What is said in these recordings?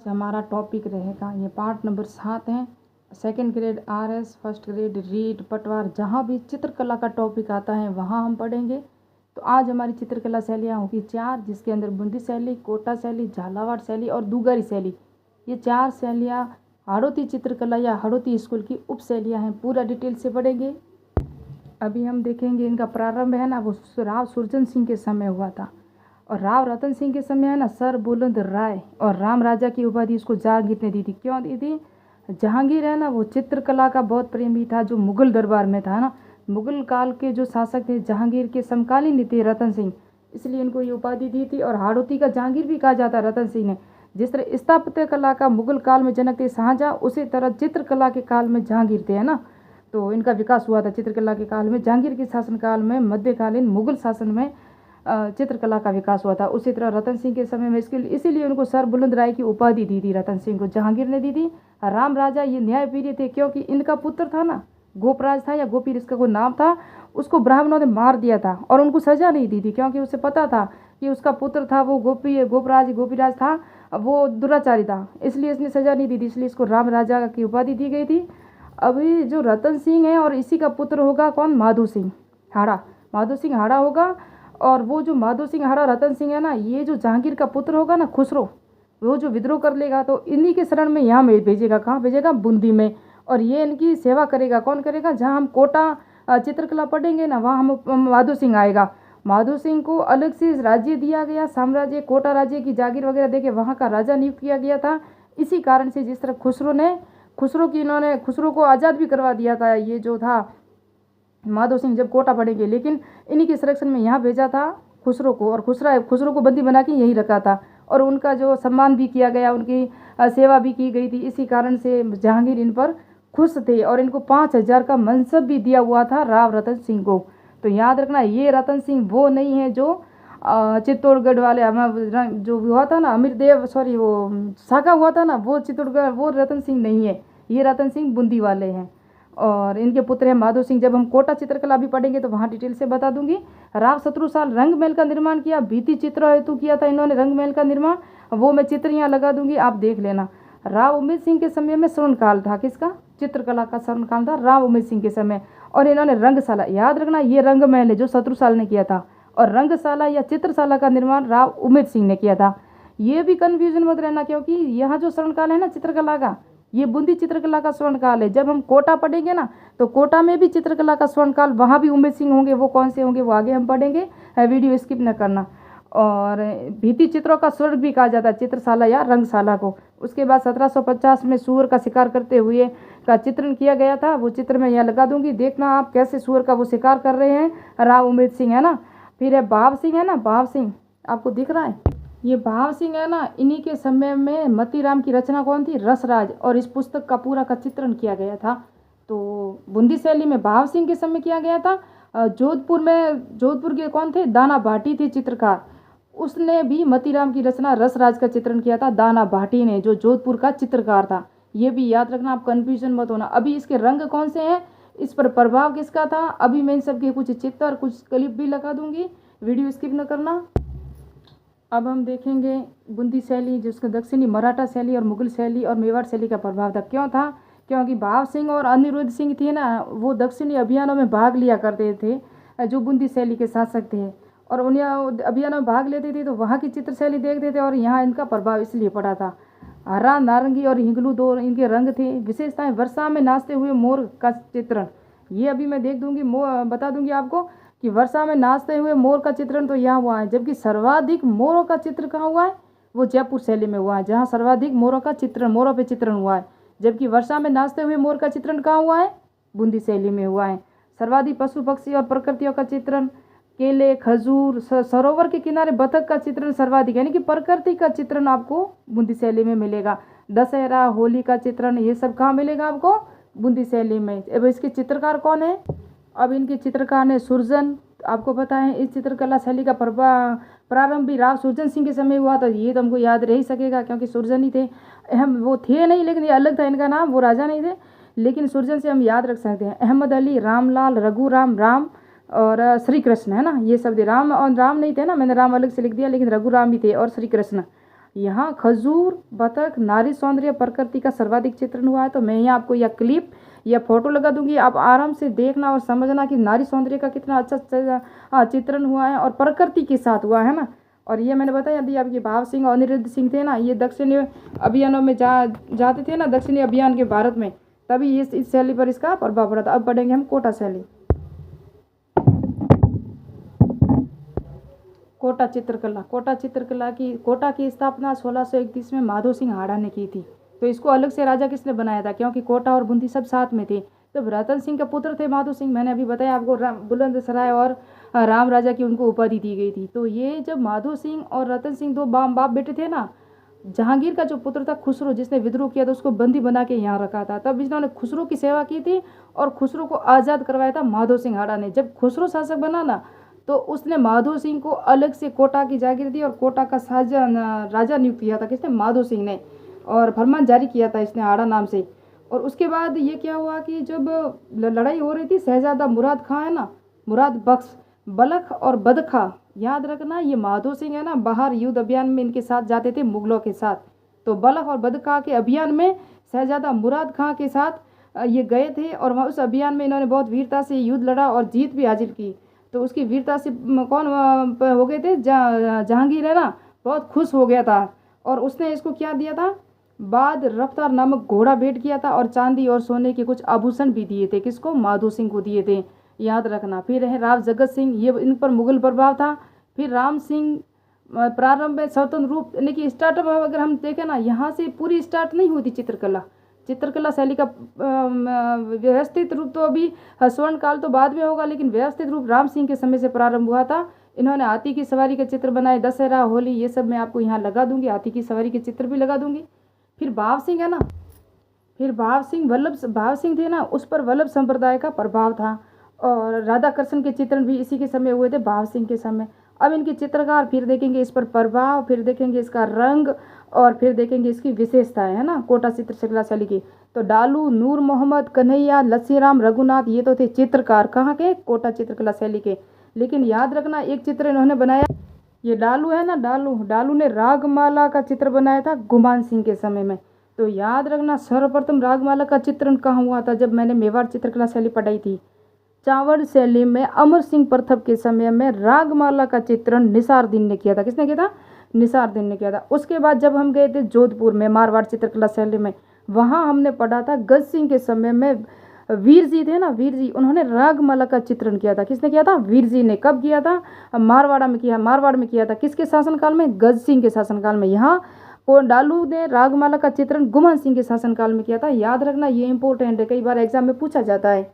हमारा टॉपिक रहेगा, ये पार्ट नंबर 7 है। Second grade RS, first grade read पटवार, जहाँ भी चित्रकला का टॉपिक आता है वहाँ हम पढ़ेंगे। तो आज हमारी चित्रकला शैलियाँ होगी 4, जिसके अंदर बूंदी शैली, कोटा शैली, झालावाड़ शैली और दूगारी शैली। ये 4 शैलियाँ हाड़ौती चित्रकला या हाड़ौती स्कूल की उप शैलियाँ हैं। पूरा डिटेल से पढ़ेंगे। अभी हम देखेंगे इनका प्रारंभ है ना, वो राव सुरजन सिंह के समय हुआ था। और राव रतन सिंह के समय है ना, सर बुलंद राय और राम राजा की उपाधि उसको जहांगीर ने दी थी। क्यों दी थी? जहांगीर है ना, वो चित्रकला का बहुत प्रेमी था, जो मुगल दरबार में था ना। मुगल काल के जो शासक थे जहांगीर के समकालीन थे रतन सिंह, इसलिए इनको ये उपाधि दी थी। और हाड़ौती का जहांगीर भी कहा जाता है रतन सिंह ने। जिस तरह स्थापत्य कला का मुगल काल में जनक थे शाहजहाँ, उसी तरह चित्रकला के काल में जहांगीर थे, है ना। तो इनका विकास हुआ था चित्रकला के काल में। जहांगीर के शासनकाल में मध्यकालीन मुगल शासन में चित्रकला का विकास हुआ था। उसी तरह रतन सिंह के समय में इसीलिए उनको सर बुलंद राय की उपाधि दी थी। रतन सिंह को जहांगीर ने दी थी। राम राजा ये न्यायप्रिय थे, क्योंकि इनका पुत्र था ना, गोपराज था या गोपीर इसका कोई नाम था, उसको ब्राह्मणों ने मार दिया था और उनको सजा नहीं दी थी, क्योंकि उसे पता था कि उसका पुत्र था वो गोपीराज था, वो दुराचारी था, इसलिए इसने सजा नहीं दी थी, इसलिए इसको राम राजा की उपाधि दी गई थी। अभी जो रतन सिंह है और इसी का पुत्र होगा कौन, माधो सिंह हाड़ा। माधो सिंह हाड़ा होगा। और वो जो माधो सिंह हाड़ा रतन सिंह है ना, ये जो जहांगीर का पुत्र होगा ना खुसरो, वो जो विद्रोह कर लेगा तो इन्हीं के शरण में यहाँ में भेजेगा। कहाँ भेजेगा? बूंदी में। और ये इनकी सेवा करेगा। कौन करेगा? जहाँ हम कोटा चित्रकला पढ़ेंगे ना, वहाँ हम माधो सिंह आएगा। माधो सिंह को अलग से राज्य दिया गया, साम्राज्य, कोटा राज्य की जागीर वगैरह देके वहाँ का राजा नियुक्त किया गया था। इसी कारण से जिस तरह खुसरो को आज़ाद भी करवा दिया था, ये जो था माधो सिंह, जब कोटा पढ़ेंगे। लेकिन इन्हीं के संरक्षण में यहाँ भेजा था खुसरो को, और खुसरो को बंदी बना के यहीं रखा था। और उनका जो सम्मान भी किया गया, उनकी सेवा भी की गई थी। इसी कारण से जहांगीर इन पर खुश थे और इनको 5,000 का मनसब भी दिया हुआ था राव रतन सिंह को। तो याद रखना, ये रतन सिंह वो नहीं है जो चित्तौड़गढ़ वाले जो हुआ था ना, वो साका हुआ था ना, वो चित्तौड़गढ़, वो रतन सिंह नहीं है। ये रतन सिंह बूंदी वाले हैं और इनके पुत्र हैं माधो सिंह। जब हम कोटा चित्रकला भी पढ़ेंगे तो वहाँ डिटेल से बता दूंगी। राव शत्रुसाल रंग महल का निर्माण किया, भित्ति चित्र हेतु किया था इन्होंने रंग महल का निर्माण। वो मैं चित्र यहाँ लगा दूंगी, आप देख लेना। राव उमेद सिंह के समय में स्वर्णकाल था, किसका? चित्रकला का स्वर्णकाल था राव उमेद सिंह के समय। और इन्होंने रंगशाला, याद रखना, ये रंग महल है जो शत्रुसाल ने किया था, और रंगशाला या चित्रशाला का निर्माण राव उमेद सिंह ने किया था। ये भी कन्फ्यूजन मत रहना, क्योंकि यहाँ जो स्वर्णकाल है ना चित्रकला का, ये बूंदी चित्रकला का स्वर्णकाल है। जब हम कोटा पढ़ेंगे ना, तो कोटा में भी चित्रकला का स्वर्णकाल, वहाँ भी उमेद सिंह होंगे। वो कौन से होंगे वो आगे हम पढ़ेंगे, वीडियो स्किप न करना। और भित्ति चित्रों का स्वर्ग भी कहा जाता है चित्रशाला या रंगशाला को। उसके बाद 1750 में सूअर का शिकार करते हुए का चित्रण किया गया था। वो चित्र मैं यहाँ लगा दूंगी, देखना आप कैसे सूअर का वो शिकार कर रहे हैं राव उमेद सिंह, है ना। फिर है भाव सिंह, है ना, भाव सिंह आपको दिख रहा है, ये भाव सिंह है ना। इन्हीं के समय में मतीराम की रचना कौन थी? रसराज। और इस पुस्तक का पूरा का चित्रण किया गया था। तो बूंदी शैली में भाव सिंह के समय किया गया था। जोधपुर के कौन थे? दाना भाटी थे चित्रकार, उसने भी मतीराम की रचना रसराज का चित्रण किया था, दाना भाटी ने, जो जोधपुर का चित्रकार था। ये भी याद रखना, आप कन्फ्यूजन मत होना। अभी इसके रंग कौन से हैं, इस पर प्रभाव किसका था, अभी मैं इन सबके कुछ चित्र कुछ क्लिप भी लगा दूंगी, वीडियो स्किप न करना। अब हम देखेंगे बूंदी शैली, जिसका दक्षिणी मराठा शैली और मुगल शैली और मेवाड़ शैली का प्रभाव था। क्यों था? क्योंकि भाव सिंह और अनिरुद्ध सिंह थे ना, वो दक्षिणी अभियानों में भाग लिया करते थे, जो बूंदी शैली के शासक थे। और उन्हें अभियानों में भाग लेते थे तो वहाँ की चित्र शैली देखते थे, और यहाँ इनका प्रभाव इसलिए पड़ा था। हरा, नारंगी और हिंगलू दो इनके रंग थे। विशेषताएं: वर्षा में नाचते हुए मोर का चित्रण, ये अभी मैं देख दूंगी, बता दूंगी आपको कि वर्षा में नाचते हुए मोर का चित्रण तो यहाँ हुआ है। जबकि सर्वाधिक मोरों का चित्र कहाँ हुआ है? वो जयपुर शैली में हुआ है, जहाँ सर्वाधिक मोरों पे चित्रण हुआ है। जबकि वर्षा में नाचते हुए मोर का चित्रण कहाँ हुआ है? बूंदी शैली में हुआ है। सर्वाधिक पशु पक्षी और प्रकृतियों का चित्रण, केले, खजूर, सरोवर के किनारे बतख का चित्रण सर्वाधिक, यानी कि प्रकृति का चित्रण आपको बूंदी शैली में मिलेगा। दशहरा, होली का चित्रण, ये सब कहाँ मिलेगा आपको? बूंदी शैली में। अब इसके चित्रकार कौन है? अब इनके चित्रकार ने सुरजन, आपको पता है इस चित्रकला शैली का प्रारंभ भी राव सुरजन सिंह के समय हुआ था। ये तो हमको याद रह ही सकेगा, क्योंकि सुरजन ही थे, अहम वो थे नहीं, लेकिन ये अलग था इनका नाम, वो राजा नहीं थे, लेकिन सुरजन से हम याद रख सकते हैं। अहमद अली, रामलाल, रघुराम, राम और श्री कृष्ण, है ना, ये सब थे। राम और राम नहीं थे ना, मैंने राम अलग से लिख दिया, लेकिन रघुराम भी थे और श्री कृष्ण। यहाँ खजूर, बतख, नारी सौंदर्य, प्रकृति का सर्वाधिक चित्रण हुआ है। तो मैं यहाँ आपको यह क्लिप या फोटो लगा दूंगी, आप आराम से देखना और समझना कि नारी सौंदर्य का कितना अच्छा चित्रण हुआ है और प्रकृति के साथ हुआ है ना। और ये मैंने बताया यदि आपके भाव सिंह और अनिरुद्ध सिंह थे ना, ये दक्षिणी अभियानों में जाते थे ना, दक्षिणी अभियान के भारत में, तभी इस शैली पर इसका प्रभाव पड़ा था। अब पढ़ेंगे हम कोटा शैली। कोटा चित्रकला। कोटा की स्थापना 1631 में माधो सिंह हाड़ा ने की थी। तो इसको अलग से राजा किसने बनाया था, क्योंकि कोटा और बूंदी सब साथ में थे। तो रतन सिंह के पुत्र थे माधो सिंह, मैंने अभी बताया आपको, बुलंदशहर और राम राजा की उनको उपाधि दी गई थी। तो ये जब माधो सिंह और रतन सिंह दो बाप बेटे थे ना, जहांगीर का जो पुत्र था खुसरो, जिसने विद्रोह किया था, उसको बंदी बना के यहाँ रखा था। तब इन्होंने खुसरो की सेवा की थी और खुसरो को आज़ाद करवाया था माधो सिंह हाड़ा ने। जब खुसरो शासक बना ना, तो उसने माधो सिंह को अलग से कोटा की जागीर दी और कोटा का राजा नियुक्त किया था किसने, माधो सिंह ने, और फरमान जारी किया था इसने हाड़ा नाम से। और उसके बाद ये क्या हुआ कि जब लड़ाई हो रही थी, शहजादा मुराद खां है ना, मुराद बख्श, बलख और बदखा, याद रखना ये माधो सिंह है ना, बाहर युद्ध अभियान में इनके साथ जाते थे मुगलों के साथ। तो बलख और बदखा के अभियान में शहजादा मुराद खां के साथ ये गए थे और वहाँ उस अभियान में इन्होंने बहुत वीरता से युद्ध लड़ा और जीत भी हासिल की। तो उसकी वीरता से कौन हो गए थे, जहांगीर है ना, बहुत खुश हो गया था और उसने इसको क्या दिया था, बाद रफ्तार नामक घोड़ा भेंट किया था और चांदी और सोने के कुछ आभूषण भी दिए थे। किसको, माधो सिंह को दिए थे, याद रखना। फिर है राव जगत सिंह, ये इन पर मुगल प्रभाव था। फिर राम सिंह प्रारंभ में स्वतंत्र रूप, यानी कि स्टार्टअप अगर हम देखें ना, यहाँ से पूरी स्टार्ट नहीं होती चित्रकला शैली का व्यवस्थित रूप तो अभी स्वर्ण काल तो बाद में होगा, लेकिन व्यवस्थित रूप राम सिंह के समय से प्रारंभ हुआ था। इन्होंने हाथी की सवारी के चित्र बनाए, दशहरा, होली, ये सब मैं आपको यहाँ लगा दूंगी, हाथी की सवारी के चित्र भी लगा दूंगी। फिर भाव सिंह है ना, फिर भाव सिंह थे ना, उस पर वल्लभ संप्रदाय का प्रभाव था और राधा कृष्ण के चित्रण भी इसी के समय हुए थे, भाव सिंह के समय। अब इनके चित्रकार फिर देखेंगे इस पर प्रभाव, फिर देखेंगे इसका रंग और फिर देखेंगे इसकी विशेषताएं, है ना, कोटा चित्रकला शैली की। तो डालू, नूर मोहम्मद, कन्हैया, लस्सीराम, रघुनाथ, ये तो थे चित्रकार कहाँ के, कोटा चित्रकला शैली के। लेकिन याद रखना एक चित्र इन्होंने बनाया, ये डालू है ना, डालू ने रागमाला का चित्र बनाया था गुमान सिंह के समय में। तो याद रखना सर्वप्रथम रागमाला का चित्रण कहाँ हुआ था, जब मैंने मेवाड़ चित्रकला शैली पढ़ाई थी, चावड़ शैली में अमर सिंह प्रथम के समय में रागमाला का चित्रण निसारदीन ने किया था। किसने किया था, निसारदीन ने किया था। उसके बाद जब हम गए थे जोधपुर में मारवाड़ चित्रकला शैली में, वहाँ हमने पढ़ा था गज सिंह के समय में वीर जी थे ना, वीर जी, उन्होंने रागमाला का चित्रण किया था। किसने किया था, वीर जी ने। कब किया था, मारवाड़ में किया था। किसके शासनकाल में, गज सिंह के शासनकाल में। यहाँ और डालू ने रागमाला का चित्रण गुमान सिंह के शासनकाल में किया था। याद रखना ये इंपॉर्टेंट है, कई बार एग्जाम में पूछा जाता है।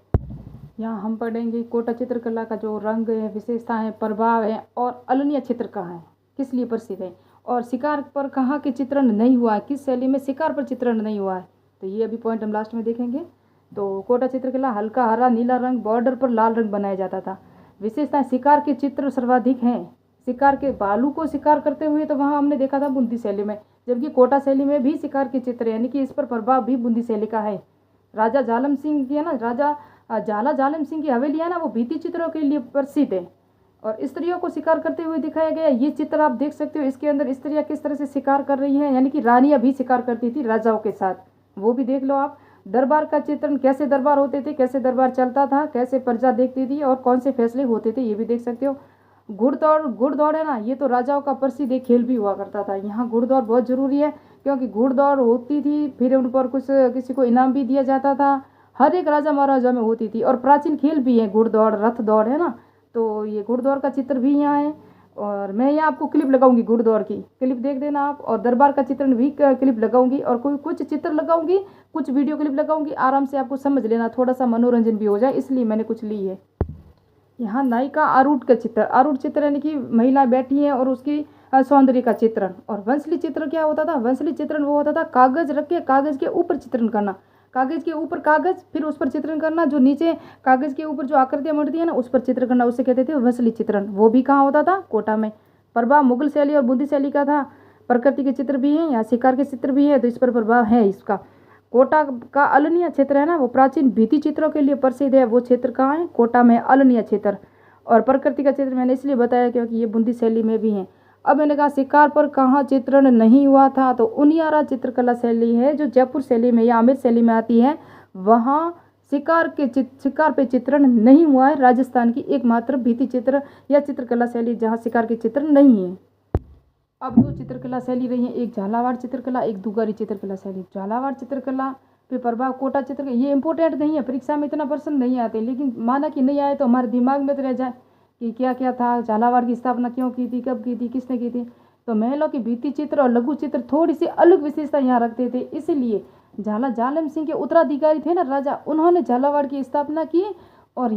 यहाँ हम पढ़ेंगे कोटा चित्रकला का जो रंग है, विशेषता है, प्रभाव है और अलनीय चित्र कहाँ है, किस लिए प्रसिद्ध है, और शिकार पर कहाँ के चित्रण नहीं हुआ है, किस शैली में शिकार पर चित्रण नहीं हुआ है। तो ये अभी पॉइंट हम लास्ट में देखेंगे। तो कोटा चित्रकला हल्का हरा नीला रंग, बॉर्डर पर लाल रंग बनाया जाता था। विशेषताएं, शिकार के चित्र सर्वाधिक हैं। शिकार के भालू को शिकार करते हुए तो वहाँ हमने देखा था बूंदी शैली में, जबकि कोटा शैली में भी शिकार के चित्र, यानी कि इस पर प्रभाव भी बूंदी शैली का है। राजा जालम सिंह की है ना, राजा झाला जालिम सिंह की हवेली है ना, वो भित्ति चित्रों के लिए प्रसिद्ध है और स्त्रियों को शिकार करते हुए दिखाया गया। ये चित्र आप देख सकते हो, इसके अंदर स्त्रियां किस तरह से शिकार कर रही हैं, यानी कि रानियां भी शिकार करती थी राजाओं के साथ, वो भी देख लो आप। दरबार का चित्रण, कैसे दरबार होते थे, कैसे दरबार चलता था, कैसे प्रजा देखती थी और कौन से फैसले होते थे, ये भी देख सकते हो। घुड़दौड़ है ना, ये तो राजाओं का प्रसिद्ध एक खेल भी हुआ करता था। यहाँ घुड़दौड़ बहुत जरूरी है, क्योंकि घुड़दौड़ होती थी, फिर उन पर कुछ किसी को इनाम भी दिया जाता था, हर एक राजा महाराजा में होती थी। और प्राचीन खेल भी है घुड़दौड़, रथ दौड़, है ना। तो ये घुड़दौड़ का चित्र भी यहाँ है और मैं यहाँ आपको क्लिप लगाऊंगी, घुड़दौड़ की क्लिप देख देना आप, और दरबार का चित्रण भी क्लिप लगाऊंगी और कुछ चित्र लगाऊंगी, कुछ वीडियो क्लिप लगाऊंगी, आराम से आपको समझ लेना, थोड़ा सा मनोरंजन भी हो जाए, इसलिए मैंने कुछ ली है। यहाँ नायिका आरूढ़ का चित्र, आरूढ़ चित्र यानी कि महिला बैठी है और उसकी सौंदर्य का चित्रण। और वंशली चित्र क्या होता था, वंशली चित्रण वो होता था कागज रख के कागज के ऊपर चित्रण करना, कागज के ऊपर कागज, फिर उस पर चित्रण करना, जो नीचे कागज के ऊपर जो आकृतियां मढ़ती है ना, उस पर चित्र करना, उसे कहते थे वंशली चित्रण। वो भी कहाँ होता था, कोटा में। प्रभाव मुगल शैली और बुद्धि शैली का था, प्रकृति के चित्र भी हैं, यहाँ शिकार के चित्र भी है, तो इस पर प्रभाव है इसका। कोटा का अलनीय क्षेत्र है ना, वो प्राचीन भित्ति चित्रों के लिए प्रसिद्ध है। वो क्षेत्र कहाँ है, कोटा में, अलनीय क्षेत्र। और प्रकृति का चित्र मैंने इसलिए बताया क्योंकि ये बूंदी शैली में भी है। अब मैंने कहा शिकार पर कहाँ चित्रण नहीं हुआ था, तो उनियारा चित्रकला शैली है जो जयपुर शैली में या आमेर शैली में आती है, वहाँ शिकार पे चित्रण नहीं हुआ है। राजस्थान की एकमात्र भित्ति चित्र या चित्रकला शैली जहाँ शिकार के चित्र नहीं है। अब दो चित्रकला शैली रही है, एक झालावाड़ चित्रकला, एक दुगारी चित्रकला शैली। झालावाड़ चित्रकला पे प्रभाव कोटा चित्रकला, ये इंपॉर्टेंट नहीं है, परीक्षा में इतना प्रश्न नहीं आते, लेकिन माना कि नहीं आए तो हमारे दिमाग में तो रह जाए कि क्या क्या था, झालावाड़ की स्थापना क्यों की थी, कब की थी, किसने की थी। तो महलों की भित्ति चित्र और लघु चित्र थोड़ी सी अलग विशेषता यहाँ रखते थे, इसीलिए जालम सिंह के उत्तराधिकारी थे ना राजा, उन्होंने झालावाड़ की स्थापना की और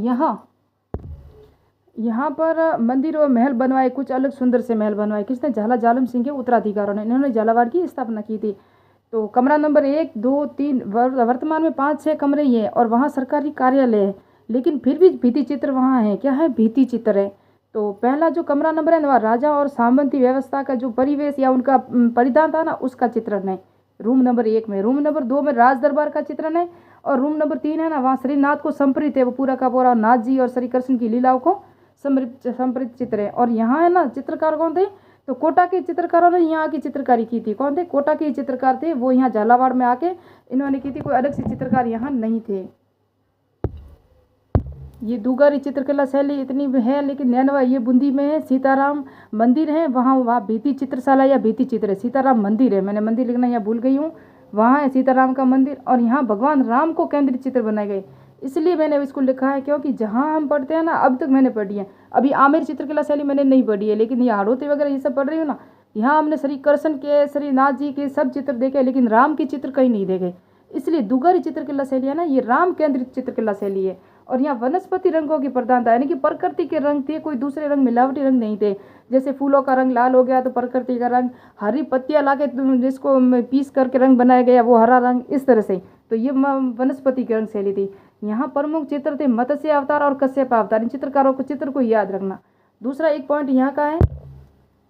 यहाँ पर मंदिर और महल बनवाए, कुछ अलग सुंदर से महल बनवाए। किसने? जालम सिंह के उत्तराधिकारों ने, इन्होंने झालावाड़ की स्थापना की थी। तो कमरा नंबर 1, 2, 3, वर्तमान में 5-6 कमरे ही हैं और वहाँ सरकारी कार्यालय है, लेकिन फिर भी भित्ति चित्र वहाँ है। क्या है? भित्ति चित्र है। तो पहला जो कमरा नंबर है वह राजा और सामंती व्यवस्था का जो परिवेश या उनका परिधान था ना, उसका चित्रण है रूम नंबर 1 में। रूम नंबर 2 में राज दरबार का चित्रण है और रूम नंबर 3 है ना, वहाँ श्रीनाथ को समर्पित है, वो पूरा का पूरा नाथ जी और श्री कृष्ण की लीलाओं को समर्पित चित्र है। और यहाँ है ना, चित्रकार कौन थे? तो कोटा के चित्रकारों ने यहाँ की चित्रकारी की थी। कौन थे? कोटा के चित्रकार थे, वो यहाँ झालावाड़ में आके इन्होंने की थी, कोई अलग से चित्रकार यहाँ नहीं थे। ये दुगारी चित्रकला शैली इतनी है, लेकिन नैनवा ये बूंदी में है, सीताराम मंदिर है वहाँ भित्ति चित्रशाला या भित्ति चित्र है, सीताराम मंदिर है, मैंने मंदिर लिखना यहाँ भूल गई हूँ, वहाँ है सीताराम का मंदिर। और यहाँ भगवान राम को केंद्रित चित्र बनाए गए, इसलिए मैंने इसको लिखा है, क्योंकि जहाँ हम पढ़ते हैं ना, अब तक मैंने पढ़ी है, अभी आमेर चित्रकला शैली मैंने नहीं पढ़ी है, लेकिन ये हाड़ौती वगैरह ये सब पढ़ रही हूँ ना, यहाँ हमने श्री कृष्ण के, श्री नाथ जी के सब चित्र देखे, लेकिन राम के चित्र कहीं नहीं देखे। इसलिए दुगारी चित्रकला शैली है ना, ये राम केंद्रित चित्रकला शैली है। और यहाँ वनस्पति रंगों की प्रधानता, यानी कि प्रकृति के रंग थे, कोई दूसरे रंग मिलावटी रंग नहीं थे। जैसे फूलों का रंग लाल हो गया तो प्रकृति का रंग, हरी पत्तियाँ लाके जिसको पीस करके रंग बनाया गया वो हरा रंग, इस तरह से। तो ये वनस्पति की रंग शैली थी। यहाँ प्रमुख चित्र थे मत्स्य अवतार और कश्यप अवतार। इन चित्रकारों को चित्र को याद रखना। दूसरा एक पॉइंट यहाँ का है,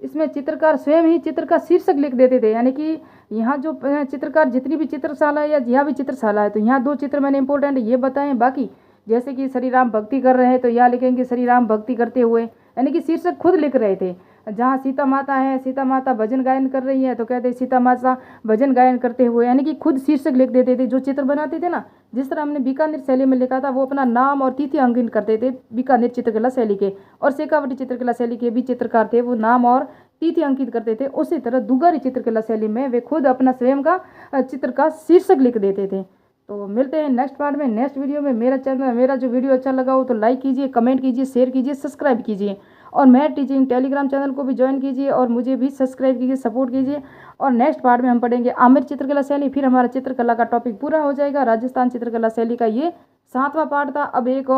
इसमें चित्रकार स्वयं ही चित्र का शीर्षक लिख देते थे, यानी कि यहाँ जो चित्रकार जितनी भी चित्रशाला है या यहाँ भी चित्रशाला है, तो यहाँ 2 चित्र मैंने इंपॉर्टेंट ये बताएं। बाकी जैसे कि श्री राम भक्ति कर रहे हैं तो यहाँ लिखेंगे श्री राम भक्ति करते हुए, यानी कि शीर्षक खुद लिख रहे थे। जहाँ सीता माता है, सीता माता भजन गायन कर रही है तो कहते सीता माता भजन गायन करते हुए, यानी कि खुद शीर्षक लिख देते थे। जो चित्र बनाते थे ना, जिस तरह हमने बीकानेर शैली में लिखा था, वो अपना नाम और तिथि अंकन करते थे बीकानेर चित्रकला शैली के, और शेखावटी चित्रकला शैली के भी चित्रकार थे, वो नाम और तिथि अंकित करते थे। उसी तरह दुगारी चित्रकला शैली में वे खुद अपना स्वयं का चित्र का शीर्षक लिख देते थे। तो मिलते हैं नेक्स्ट पार्ट में, नेक्स्ट वीडियो में। मेरा जो वीडियो अच्छा लगा हो तो लाइक कीजिए, कमेंट कीजिए, शेयर कीजिए, सब्सक्राइब कीजिए, और मैं टीचिंग टेलीग्राम चैनल को भी ज्वाइन कीजिए और मुझे भी सब्सक्राइब कीजिए, सपोर्ट कीजिए। और नेक्स्ट पार्ट में हम पढ़ेंगे आमेर चित्रकला शैली, फिर हमारा चित्रकला का टॉपिक पूरा हो जाएगा। राजस्थान चित्रकला शैली का ये 7वां पार्ट था। अब एक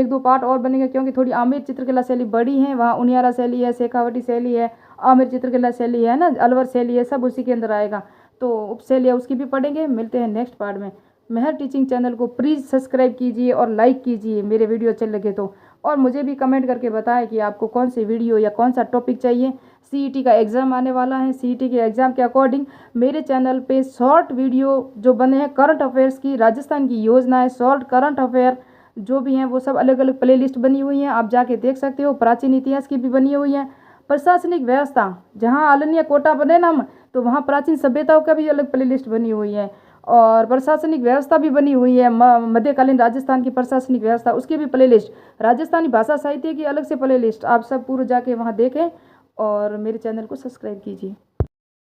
2 पार्ट और बनेंगे, क्योंकि थोड़ी आमेर चित्रकला शैली बड़ी है, वहाँ उनियारा शैली है, शेखावटी शैली है, आमेर चित्रकला शैली है ना, अलवर शैली है, सब उसी के अंदर आएगा। तो उपशैली है, उसकी भी पढ़ेंगे। मिलते हैं नेक्स्ट पार्ट में। मेहर टीचिंग चैनल को प्लीज़ सब्सक्राइब कीजिए और लाइक कीजिए मेरे वीडियो अच्छे लगे तो, और मुझे भी कमेंट करके बताएं कि आपको कौन सी वीडियो या कौन सा टॉपिक चाहिए। सीईटी का एग्ज़ाम आने वाला है, सीईटी के एग्ज़ाम के अकॉर्डिंग मेरे चैनल पे शॉर्ट वीडियो जो बने हैं करंट अफेयर्स की, राजस्थान की योजनाएं, शॉर्ट करंट अफेयर जो भी हैं वो सब अलग अलग प्लेलिस्ट बनी हुई हैं, आप जाके देख सकते हो। प्राचीन इतिहास की भी बनी हुई है। प्रशासनिक व्यवस्था, जहाँ आलनिया कोटा बने ना, तो वहाँ प्राचीन सभ्यताओं का भी अलग प्लेलिस्ट बनी हुई है, और प्रशासनिक व्यवस्था भी बनी हुई है, मध्यकालीन राजस्थान की प्रशासनिक व्यवस्था, उसकी भी प्लेलिस्ट, राजस्थानी भाषा साहित्य की अलग से प्लेलिस्ट, आप सब पूरा जाके वहाँ देखें और मेरे चैनल को सब्सक्राइब कीजिए।